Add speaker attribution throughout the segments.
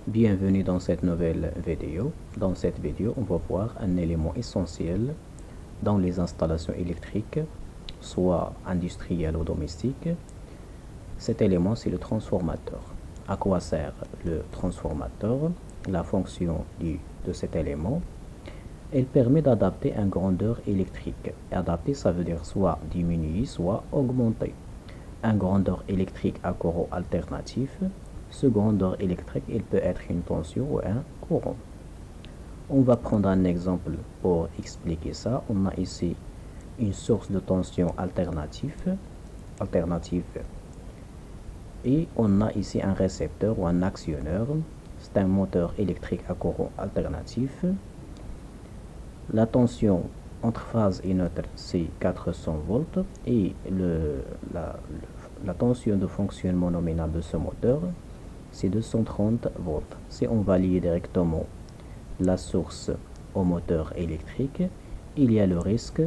Speaker 1: Bienvenue dans cette nouvelle vidéo. Dans cette vidéo, on va voir un élément essentiel dans les installations électriques, soit industrielles ou domestiques. Cet élément, c'est le transformateur. À quoi sert le transformateur? La fonction de cet élément, elle permet d'adapter une grandeur électrique. Adapter, ça veut dire soit diminuer, soit augmenter. Une grandeur électrique à courant alternatif. Ce grandeur électrique, il peut être une tension ou un courant. On va prendre un exemple pour expliquer ça. On a ici une source de tension alternative et on a ici un récepteur ou un actionneur. C'est un moteur électrique à courant alternatif. La tension entre phase et neutre, c'est 400 volts et la tension de fonctionnement nominale de ce moteur, c'est 230 volts. Si on va lier directement la source au moteur électrique, il y a le risque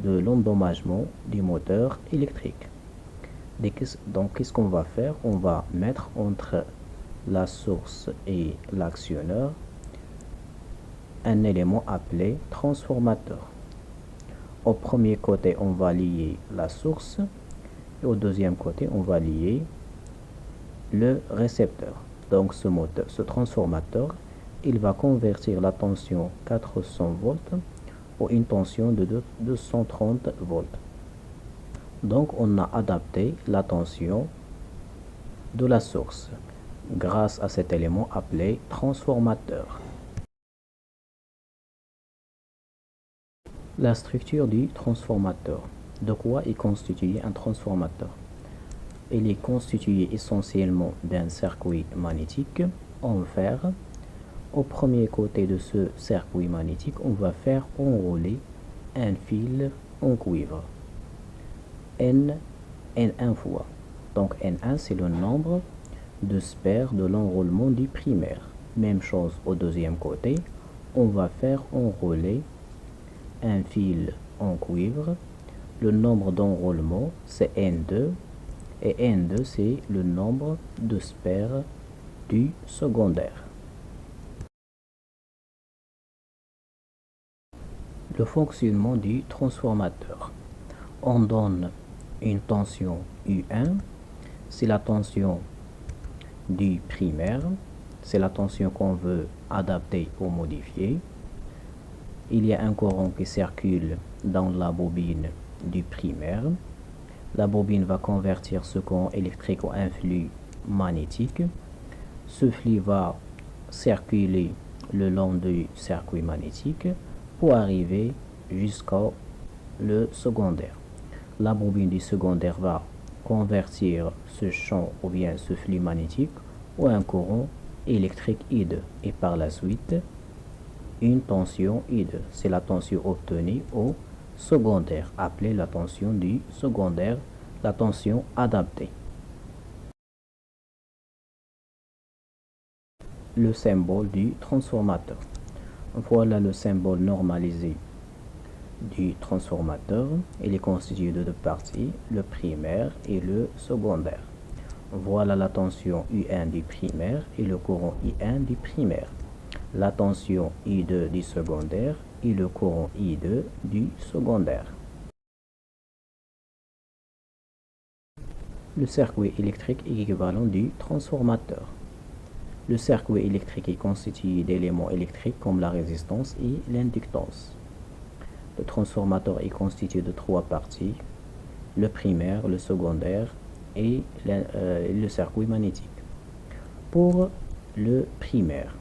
Speaker 1: de l'endommagement du moteur électrique. Donc, qu'est-ce qu'on va faire? On va mettre entre la source et l'actionneur un élément appelé transformateur. Au premier côté, on va lier la source et au deuxième côté, on va lier le récepteur. Donc ce transformateur, il va convertir la tension 400 volts en une tension de 230 volts. Donc on a adapté la tension de la source grâce à cet élément appelé transformateur. La structure du transformateur. De quoi est constitué un transformateur? Il est constitué essentiellement d'un circuit magnétique en fer. Au premier côté de ce circuit magnétique, on va faire enrouler un fil en cuivre. N1 fois. Donc N1, c'est le nombre de sphères de l'enroulement du primaire. Même chose au deuxième côté, on va faire enrouler un fil en cuivre. Le nombre d'enroulements, c'est N2. Et N2, c'est le nombre de sphères du secondaire. Le fonctionnement du transformateur. On donne une tension U1, c'est la tension du primaire, c'est la tension qu'on veut adapter ou modifier. Il y a un courant qui circule dans la bobine du primaire. La bobine va convertir ce courant électrique en un flux magnétique. Ce flux va circuler le long du circuit magnétique pour arriver jusqu'au secondaire. La bobine du secondaire va convertir ce champ ou bien ce flux magnétique en un courant électrique I2 et par la suite une tension I2. C'est la tension obtenue au secondaire, appelée la tension du secondaire, la tension adaptée. Le symbole du transformateur. Voilà le symbole normalisé du transformateur. Il est constitué de deux parties, le primaire et le secondaire. Voilà la tension U1 du primaire et le courant I1 du primaire. La tension I2 du secondaire et le courant I2 du secondaire. Le circuit électrique équivalent du transformateur. Le circuit électrique est constitué d'éléments électriques comme la résistance et l'inductance. Le transformateur est constitué de trois parties, le primaire, le secondaire et le circuit magnétique. Pour le primaire,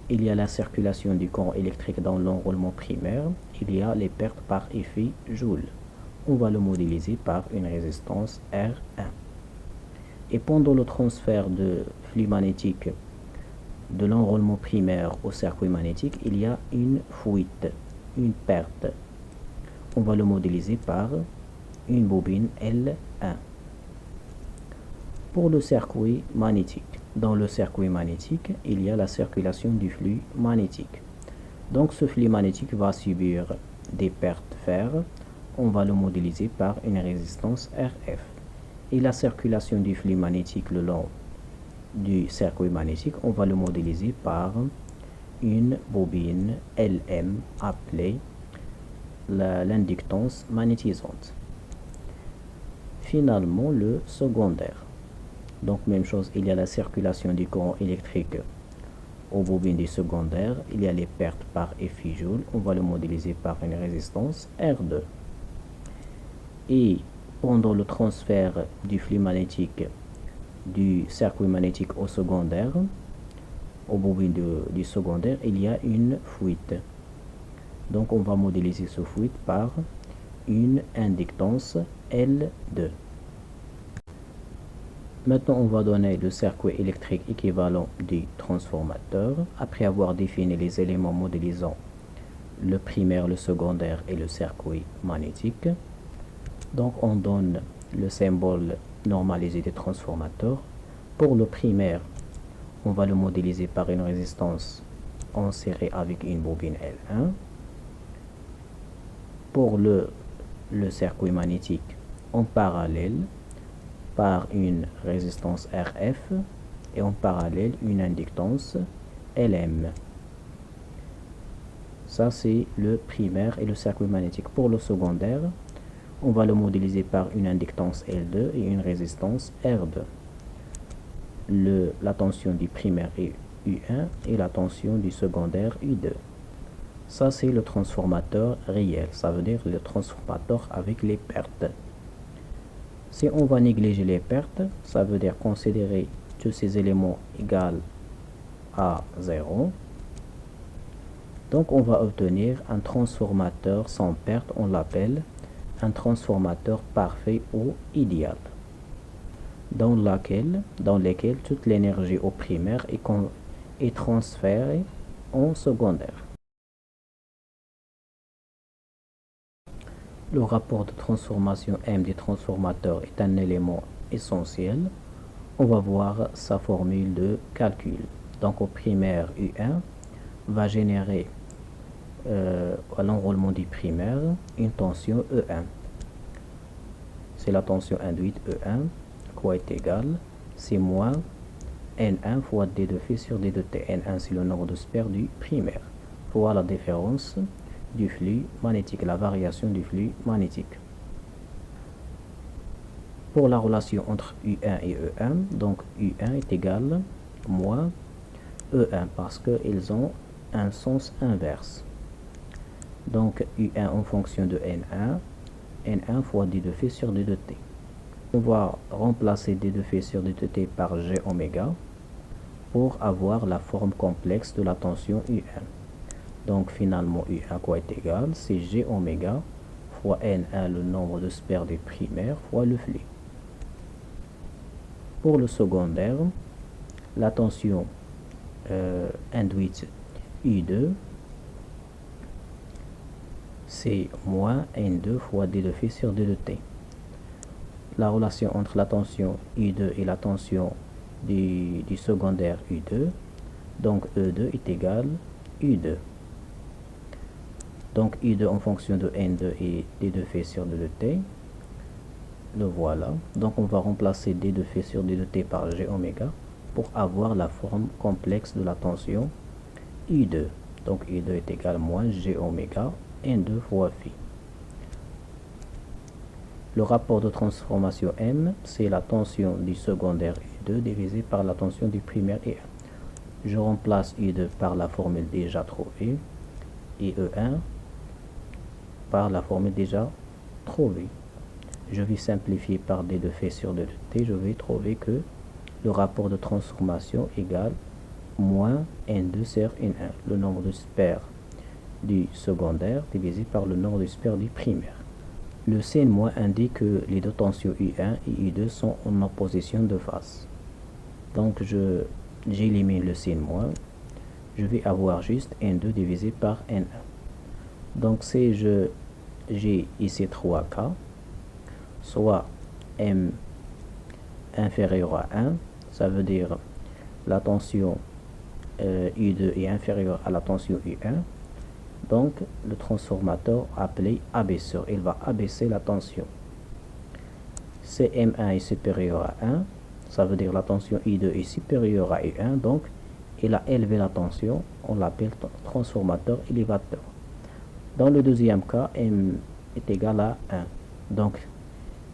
Speaker 1: il y a la circulation du courant électrique dans l'enroulement primaire. Il y a les pertes par effet Joule. On va le modéliser par une résistance R1. Et pendant le transfert de flux magnétique de l'enroulement primaire au circuit magnétique, il y a une fuite, une perte. On va le modéliser par une bobine L1. Pour le circuit magnétique, dans le circuit magnétique, il y a la circulation du flux magnétique. Donc ce flux magnétique va subir des pertes fer. On va le modéliser par une résistance RF. Et la circulation du flux magnétique le long du circuit magnétique, on va le modéliser par une bobine LM appelée l'inductance magnétisante. Finalement, le secondaire. Donc, même chose, il y a la circulation du courant électrique aux bobines du secondaire. Il y a les pertes par FI joule. On va le modéliser par une résistance R2. Et pendant le transfert du flux magnétique du circuit magnétique au secondaire, aux bobines du secondaire, il y a une fuite. Donc, on va modéliser ce fuite par une inductance L2. Maintenant, on va donner le circuit électrique équivalent du transformateur. Après avoir défini les éléments modélisant le primaire, le secondaire et le circuit magnétique, donc on donne le symbole normalisé des transformateurs. Pour le primaire, on va le modéliser par une résistance en série avec une bobine L1. Pour le circuit magnétique, en parallèle, par une résistance RF et en parallèle une inductance LM. Ça, c'est le primaire et le circuit magnétique. Pour le secondaire, on va le modéliser par une inductance L2 et une résistance R2. La tension du primaire est U1 et la tension du secondaire U2. Ça, c'est le transformateur réel. Ça veut dire le transformateur avec les pertes. Si on va négliger les pertes, ça veut dire considérer tous ces éléments égaux à 0. Donc, on va obtenir un transformateur sans perte. On l'appelle un transformateur parfait ou idéal, dans lequel toute l'énergie au primaire est transférée en secondaire. Le rapport de transformation M des transformateurs est un élément essentiel. On va voir sa formule de calcul. Donc, au primaire, U1 va générer à l'enroulement du primaire une tension E1. C'est la tension induite E1, quoi est égal, c'est moins N1 fois D2F sur D2T. N1, c'est le nombre de sphères du primaire, fois la différence du flux magnétique, la variation du flux magnétique. Pour la relation entre U1 et E1, donc U1 est égal moins E1 parce qu'ils ont un sens inverse. Donc U1 en fonction de N1, N1 fois D2F sur D2T. On va remplacer D2F sur D2T par G oméga pour avoir la forme complexe de la tension U1. Donc finalement U1 quoi est égal, c'est G oméga fois N1 le nombre de sphères du primaire fois le flux. Pour le secondaire, la tension induite U2 c'est moins N2 fois D2F sur D2T. La relation entre la tension U2 et la tension du secondaire U2, donc E2 est égal U2. Donc U2 en fonction de N2 et D2F sur D2T, le voilà. Donc on va remplacer D2F sur D2T par G oméga pour avoir la forme complexe de la tension U2. Donc U2 est égal moins G oméga N2 fois phi. Le rapport de transformation M, c'est la tension du secondaire U2 divisé par la tension du primaire E1. Je remplace U2 par la formule déjà trouvée et E1 par la formule déjà trouvée. Je vais simplifier par D2F sur D2T. Je vais trouver que le rapport de transformation égale moins N2 sur N1, le nombre de sphères du secondaire divisé par le nombre de sphères du primaire. Le signe- indique que les deux tensions U1 et U2 sont en opposition de phase. Donc j'élimine le signe-. Je vais avoir juste N2 divisé par N1. Donc si j'ai ici 3K, soit M inférieur à 1, ça veut dire la tension U2 est inférieure à la tension U1. Donc, le transformateur appelé abaisseur, il va abaisser la tension. Si M1 est supérieur à 1, Ça veut dire la tension I2 est supérieure à I1, donc il a élevé la tension, on l'appelle transformateur élévateur. Dans le deuxième cas, M est égal à 1. Donc,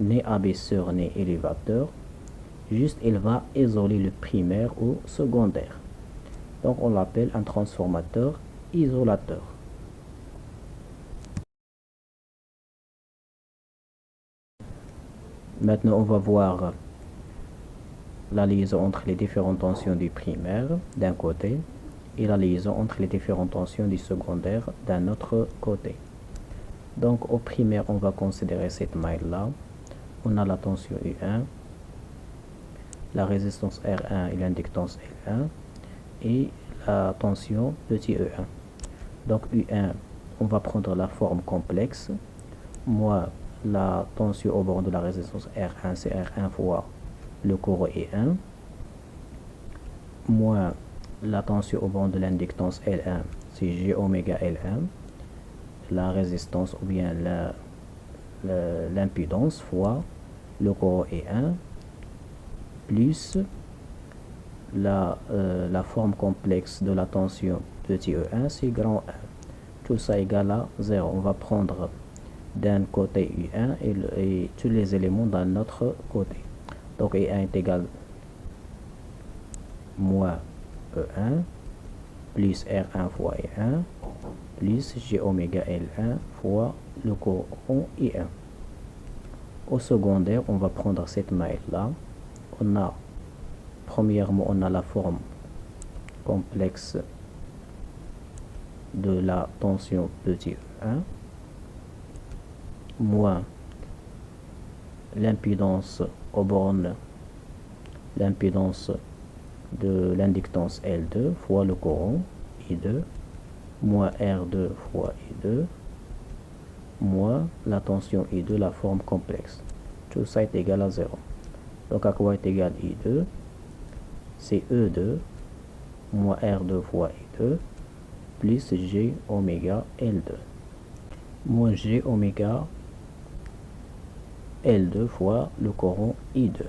Speaker 1: né abaisseur, né élévateur, juste il va isoler le primaire ou secondaire. Donc, on l'appelle un transformateur isolateur. Maintenant, on va voir la liaison entre les différentes tensions du primaire d'un côté et la liaison entre les différentes tensions du secondaire d'un autre côté. Donc au primaire, on va considérer cette maille-là. On a la tension U1, la résistance R1 et l'inductance L1 et la tension petit E1. Donc U1, on va prendre la forme complexe. Moi, la tension au bord de la résistance R1, c'est R1 fois le courant E1. Moins la tension au bord de l'inductance L1, c'est G oméga L1. La résistance ou bien l'impédance fois le courant E1 plus la forme complexe de la tension petit E1, c'est grand 1. Tout ça égale à 0. On va prendre d'un côté U1 et tous les éléments d'un autre côté. Donc E1 est égal moins E1 plus R1 fois E1 plus G oméga L1 fois le courant I1. Au secondaire, on va prendre cette maille-là. Premièrement, on a la forme complexe de la tension petit E1 moins l'impédance aux bornes, l'impédance de l'inductance L2 fois le courant I2 moins R2 fois I2 moins la tension I2, la forme complexe. Tout ça est égal à 0. Donc à quoi est égal I2? C'est E2 moins R2 fois I2 plus G oméga L2 moins G oméga L2 fois le courant I2.